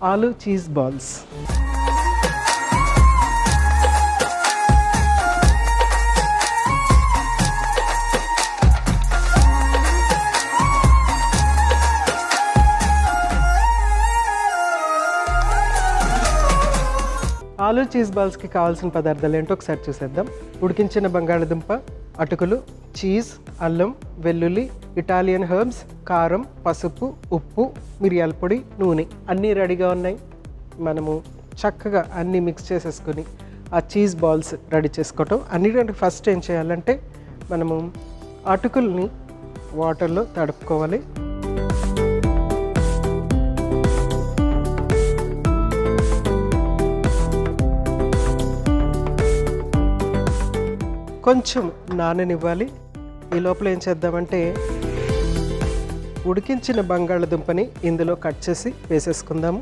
ఆలు cheese balls. ఆలు cheese బాల్స్కి కావాల్సిన పదార్థాలు ఏంటో ఒకసారి చూసేద్దాం. ఉడికించిన బంగాళదుంప, అటుకులు, చీజ్, అల్లం, వెల్లుల్లి, ఇటాలియన్ హెర్బ్స్, కారం, పసుపు, ఉప్పు, మిరియాల పొడి, నూనె అన్నీ రెడీగా ఉన్నాయి. మనము చక్కగా అన్నీ మిక్స్ చేసేసుకొని ఆ చీజ్ బాల్స్ రెడీ చేసుకోవటం. అన్నిటికంటే ఫస్ట్ ఏం చేయాలంటే మనము అటుకుల్ని వాటర్లో తడుపుకోవాలి. కొంచెం నాననివ్వాలి. ఈ లోపల ఏం చేద్దామంటే ఉడికించిన బంగాళదుంపని ఇందులో కట్ చేసి వేసేసుకుందాము.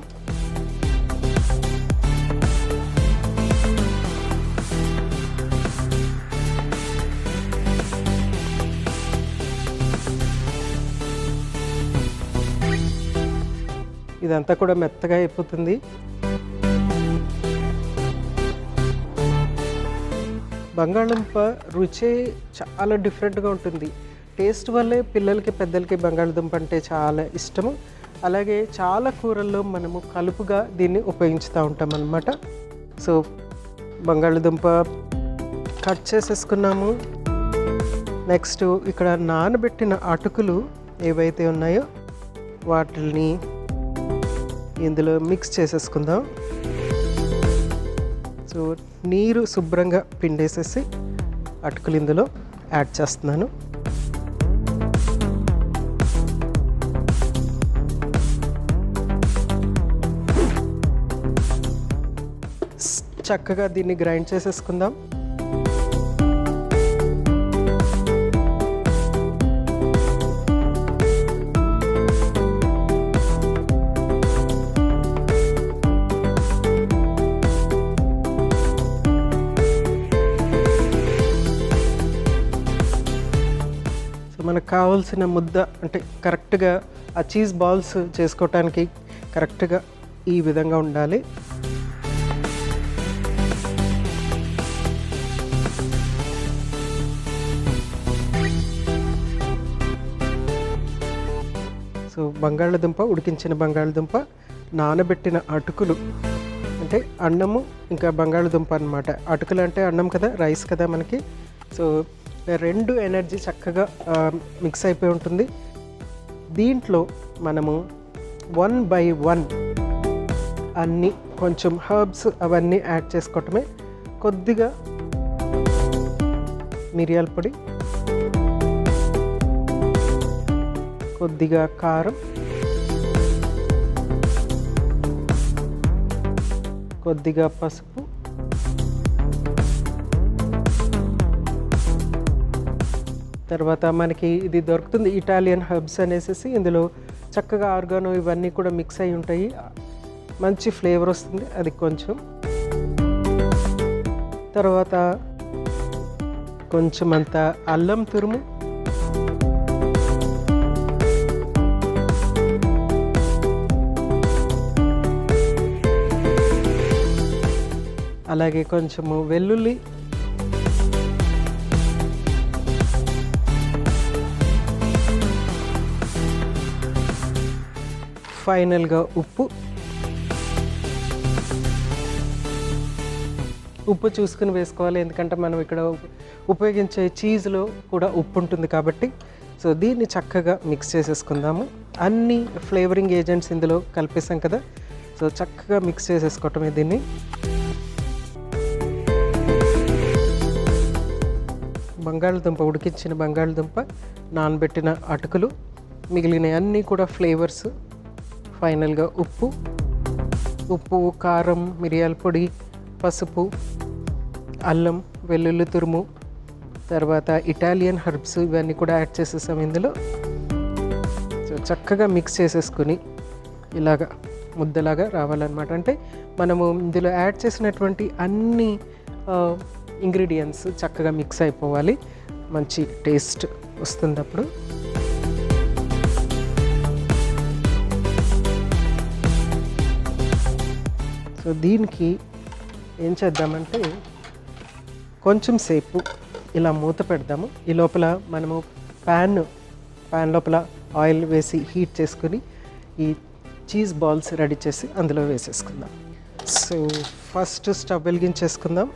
ఇదంతా కూడా మెత్తగా అయిపోతుంది. బంగాళదుంప రుచే చాలా డిఫరెంట్గా ఉంటుంది. టేస్ట్ వల్లే పిల్లలకి పెద్దలకి బంగాళదుంప అంటే చాలా ఇష్టము. అలాగే చాలా కూరల్లో మనము కలుపుగా దీన్ని ఉపయోగించుతూ ఉంటాం అన్నమాట. సో బంగాళదుంప కట్ చేసేసుకున్నాము. నెక్స్ట్ ఇక్కడ నానబెట్టిన అటుకులు ఏవైతే ఉన్నాయో వాటిని ఇందులో మిక్స్ చేసేసుకుందాం. సో నీరు శుభ్రంగా పిండేసేసి అటుకులు ఇందులో యాడ్ చేస్తున్నాను. చక్కగా దీన్ని గ్రైండ్ చేసేసుకుందాం. మనకు కావాల్సిన ముద్ద అంటే కరెక్ట్గా ఆ చీజ్ బాల్స్ చేసుకోవటానికి కరెక్ట్గా ఈ విధంగా ఉండాలి. సో బంగాళదుంప, ఉడికించిన బంగాళదుంప, నానబెట్టిన అటుకులు అంటే అన్నము ఇంకా బంగాళదుంప అన్నమాట. అటుకులు అంటే అన్నం కదా, రైస్ కదా మనకి. సో రెండు ఎనర్జీ చక్కగా మిక్స్ అయిపోయి ఉంటుంది. దీంట్లో మనము 1 by 1 అన్నీ కొంచెం హర్బ్స్ అవన్నీ యాడ్ చేసుకోవటమే. కొద్దిగా మిరియాల పొడి, కొద్దిగా కారం, కొద్దిగా పసుపు, తర్వాత మనకి ఇది దొరుకుతుంది ఇటాలియన్ హర్బ్స్ అనేసి. ఇందులో చక్కగా ఆర్గానో ఇవన్నీ కూడా మిక్స్ అయి ఉంటాయి. మంచి ఫ్లేవర్ వస్తుంది అది కొంచెం. తర్వాత కొంచెం అంత అల్లం తురుము, అలాగే కొంచెము వెల్లుల్లి, ఫైనల్గా ఉప్పు. ఉప్పు చూసుకుని వేసుకోవాలి, ఎందుకంటే మనం ఇక్కడ ఉపయోగించే చీజ్లో కూడా ఉప్పు ఉంటుంది కాబట్టి. సో దీన్ని చక్కగా మిక్స్ చేసేసుకుందాము. అన్ని ఫ్లేవరింగ్ ఏజెంట్స్ ఇందులో కలిపేసాం కదా, సో చక్కగా మిక్స్ చేసేసుకోవటమే దీన్ని. బంగాళదుంప, ఉడికించిన బంగాళదుంప, నానబెట్టిన అటుకులు, మిగిలిన అన్నీ కూడా ఫ్లేవర్స్. ఫైనల్గా ఉప్పు, కారం, మిరియాల పొడి, పసుపు, అల్లం, వెల్లుల్లి తురుము, తర్వాత ఇటాలియన్ హర్బ్స్ ఇవన్నీ కూడా యాడ్ చేసేసాం ఇందులో. సో చక్కగా మిక్స్ చేసేసుకుని ఇలాగా ముద్దలాగా రావాలన్నమాట. అంటే మనము ఇందులో యాడ్ చేసినటువంటి అన్ని ఇంగ్రీడియంట్స్ చక్కగా మిక్స్ అయిపోవాలి, మంచి టేస్ట్ వస్తుంది అప్పుడు. సో దీనికి ఏం చేద్దామంటే కొంచెం సేపు ఇలా మూత పెడదాము. ఈ లోపల మనము ప్యాన్ లోపల ఆయిల్ వేసి హీట్ చేసుకుని ఈ చీజ్ బాల్స్ రెడీ చేసి అందులో వేసేసుకుందాం. సో ఫస్ట్ స్టవ్ వెలిగించేసుకుందాం.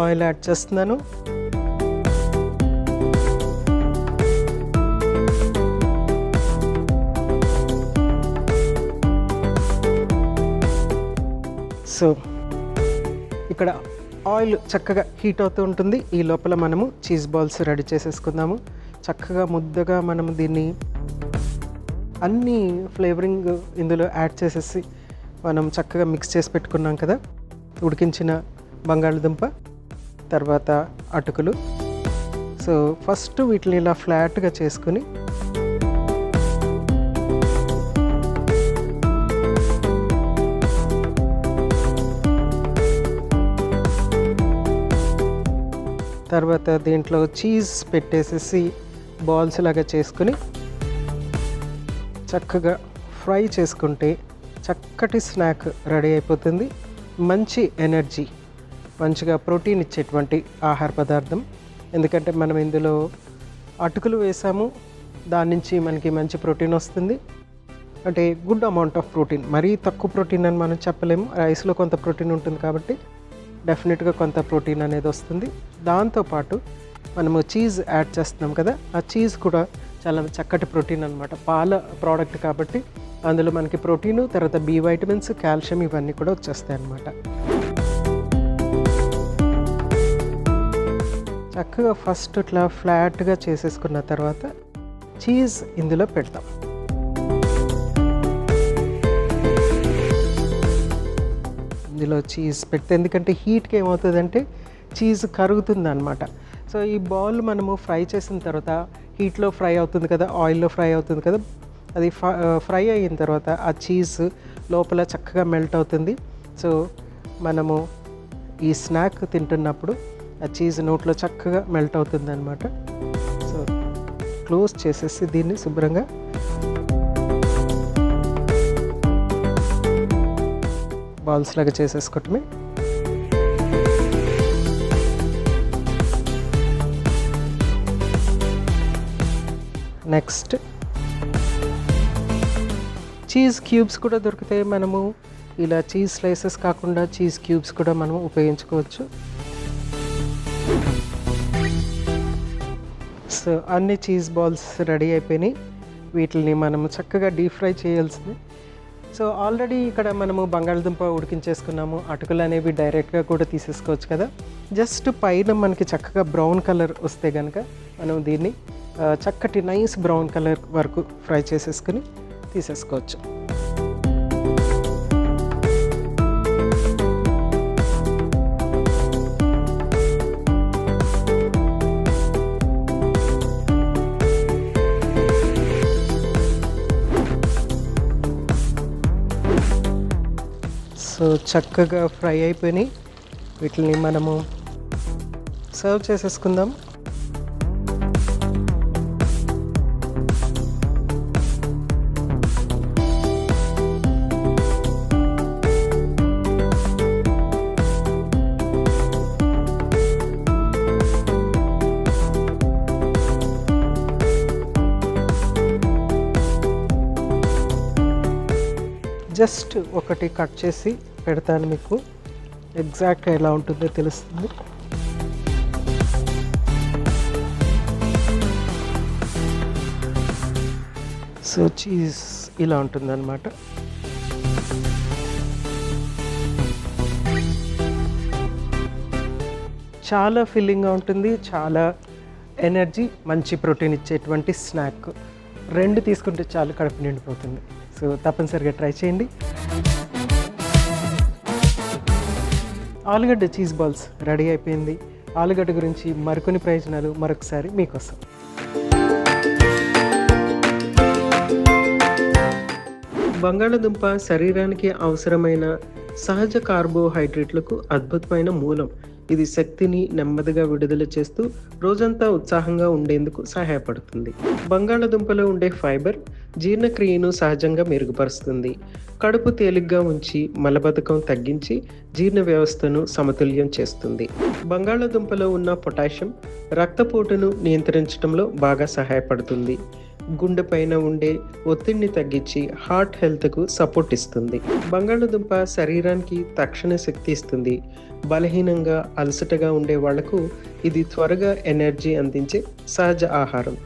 ఆయిల్ యాడ్ చేస్తున్నాను. సో ఇక్కడ ఆయిల్ చక్కగా హీట్ అవుతూ ఉంటుంది. ఈ లోపల మనము చీజ్ బాల్స్ రెడీ చేసేసుకుందాము. చక్కగా ముద్దగా మనము దీన్ని అన్ని ఫ్లేవరింగ్ ఇందులో యాడ్ చేసేసి మనం చక్కగా మిక్స్ చేసి పెట్టుకున్నాం కదా. ఉడికించిన బంగాళదుంప, తర్వాత అటుకులు. సో ఫస్ట్ వీటిని ఇలా ఫ్లాట్గా చేసుకుని తర్వాత దీంట్లో చీజ్ పెట్టేసేసి బాల్స్ లాగా చేసుకుని చక్కగా ఫ్రై చేసుకుంటే చక్కటి స్నాక్ రెడీ అయిపోతుంది. మంచి ఎనర్జీ, మంచిగా ప్రోటీన్ ఇచ్చేటువంటి ఆహార పదార్థం. ఎందుకంటే మనం ఇందులో అటుకులు వేసాము, దాని నుంచి మనకి మంచి ప్రోటీన్ వస్తుంది. అంటే గుడ్ అమౌంట్ ఆఫ్ ప్రోటీన్, మరీ తక్కువ ప్రోటీన్ అని మనం చెప్పలేము. రైస్లో కొంత ప్రోటీన్ ఉంటుంది కాబట్టి డెఫినెట్గా కొంత ప్రోటీన్ అనేది వస్తుంది. దాంతోపాటు మనము చీజ్ యాడ్ చేస్తున్నాం కదా, ఆ చీజ్ కూడా చాలా చక్కటి ప్రోటీన్ అనమాట. పాల ప్రోడక్ట్ కాబట్టి అందులో మనకి ప్రోటీను, తర్వాత బి వైటమిన్స్, కాల్షియం ఇవన్నీ కూడా వచ్చేస్తాయి అన్నమాట. చక్కగా ఫస్ట్ ఇట్లా ఫ్లాట్గా చేసేసుకున్న తర్వాత చీజ్ ఇందులో పెడతాం. ఇందులో చీజ్ పెడితే ఎందుకంటే హీట్కి ఏమవుతుందంటే చీజ్ కరుగుతుంది అనమాట. సో ఈ బాల్ మనము ఫ్రై చేసిన తర్వాత హీట్లో ఫ్రై అవుతుంది కదా, ఆయిల్లో ఫ్రై అవుతుంది కదా, అది ఫ్రై అయిన తర్వాత ఆ చీజ్ లోపల చక్కగా మెల్ట్ అవుతుంది. సో మనము ఈ స్నాక్ తింటున్నప్పుడు ఆ చీజ్ నోట్లో చక్కగా మెల్ట్ అవుతుంది అనమాట. సో క్లోజ్ చేసేసి దీన్ని శుభ్రంగా బాల్స్ లాగా చేసేసుకోవటమే. నెక్స్ట్ చీజ్ క్యూబ్స్ కూడా దొరుకుతాయి. మనము ఇలా చీజ్ స్లైసెస్ కాకుండా చీజ్ క్యూబ్స్ కూడా మనం ఉపయోగించుకోవచ్చు. సో అన్ని చీజ్ బాల్స్ రెడీ అయిపోయినాయి. వీటిని మనము చక్కగా డీప్ ఫ్రై చేయాల్సింది. సో ఆల్రెడీ ఇక్కడ మనము బంగాళదుంప ఉడికించేసుకున్నాము. అటుకులు అనేవి డైరెక్ట్గా కూడా తీసేసుకోవచ్చు కదా. జస్ట్ పైన మనకి చక్కగా బ్రౌన్ కలర్ వస్తే కనుక మనం దీన్ని చక్కటి నైస్ బ్రౌన్ కలర్ వరకు ఫ్రై చేసేసుకుని తీసేసుకోవచ్చు. సో చక్కగా ఫ్రై అయిపోయినాయి. వీటిని మనము సర్వ్ చేసేసుకుందాం. జస్ట్ ఒకటి కట్ చేసి పెడతాను, మీకు ఎగ్జాక్ట్గా ఎలా ఉంటుందో తెలుస్తుంది. సో చీజ్ ఇలా ఉంటుందన్నమాట. చాలా ఫిల్లింగ్గా ఉంటుంది, చాలా ఎనర్జీ, మంచి ప్రోటీన్ ఇచ్చేటువంటి స్నాక్. 2 తీసుకుంటే చాలు, కడుపు నిండిపోతుంది. సో తప్పనిసరిగా ట్రై చేయండి. ఆలుగడ్డ చీజ్ బాల్స్ రెడీ అయిపోయింది. ఆలుగడ్డ గురించి మరికొన్ని ప్రయోజనాలు మరొకసారి మీకోసం. బంగాళదుంప శరీరానికి అవసరమైన సహజ కార్బోహైడ్రేట్లకు అద్భుతమైన మూలం. ఇది శక్తిని నెమ్మదిగా విడుదల చేస్తూ రోజంతా ఉత్సాహంగా ఉండేందుకు సహాయపడుతుంది. బంగాళదుంపలో ఉండే ఫైబర్ జీర్ణక్రియను సహజంగా మెరుగుపరుస్తుంది. కడుపు తేలిగ్గా ఉంచి మలబద్ధకం తగ్గించి జీర్ణ వ్యవస్థను సమతుల్యం చేస్తుంది. బంగాళదుంపలో ఉన్న పొటాషియం రక్తపోటును నియంత్రించడంలో బాగా సహాయపడుతుంది. గుండె పైన ఉండే ఒత్తిడిని తగ్గించి హార్ట్ హెల్త్కు సపోర్ట్ ఇస్తుంది. బంగాళదుంప శరీరానికి తక్షణ శక్తి ఇస్తుంది. బలహీనంగా అలసటగా ఉండే వాళ్లకు ఇది త్వరగా ఎనర్జీ అందించే సహజ ఆహారం.